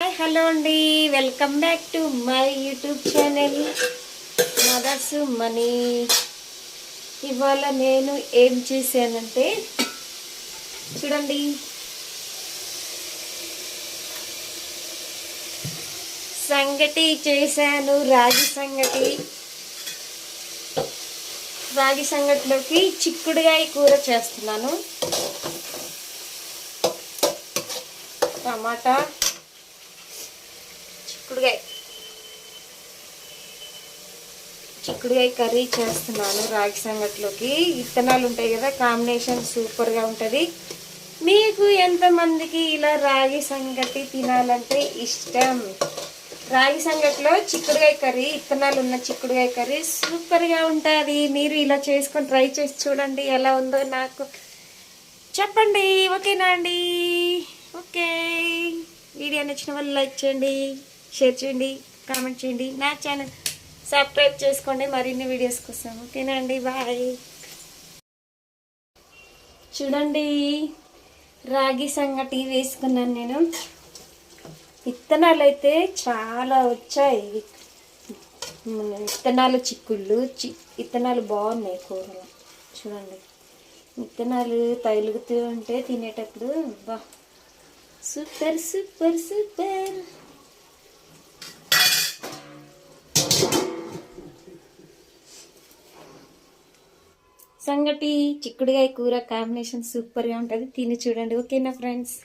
Hello అండి, welcome back to my YouTube channel mothers money. ఇవాళ నేను ఏం చేశానంటే చూడండి, సంగటి చేశాను. రాగి సంగటిలోకి చిక్కుడుగాయ కూర చేస్తున్నాను. టమాటా, చిక్కుడుగాయ కర్రీ చేస్తున్నాను. రాగి సంగటిలోకి విత్తనాలు ఉంటాయి కదా, కాంబినేషన్ సూపర్గా ఉంటుంది. మీకు ఎంతమందికి ఇలా రాగి సంగటి తినాలంటే ఇష్టం? రాగి సంగటిలో చిక్కుడుగాయ కర్రీ, విత్తనాలు ఉన్న చిక్కుడుగాయ కర్రీ సూపర్గా ఉంటుంది. మీరు ఇలా చేసుకొని ట్రై చేసి చూడండి, ఎలా ఉందో నాకు చెప్పండి. ఓకేనా అండి? ఓకే, వీడియో నచ్చిన వాళ్ళు లైక్ చేయండి, షేర్ చేయండి, కామెంట్ చేయండి. నా ఛానల్ సబ్స్క్రైబ్ చేసుకోండి మరిన్ని వీడియోస్ కోసం. ఓకేనా అండి? బాయ్. చూడండి, రాగి సంగటి వేసుకున్నాను నేను. విత్తనాలు అయితే చాలా వచ్చాయి. విత్తనాలు విత్తనాలు బాగున్నాయి కూరలో. చూడండి, విత్తనాలు తగులుతూ ఉంటే తినేటప్పుడు బా సూపర్ సూపర్ సూపర్. సంగటి చిక్కుడుగాయ కూర కాంబినేషన్ సూపర్గా ఉంటుంది. తిని చూడండి. ఓకేనా ఫ్రెండ్స్?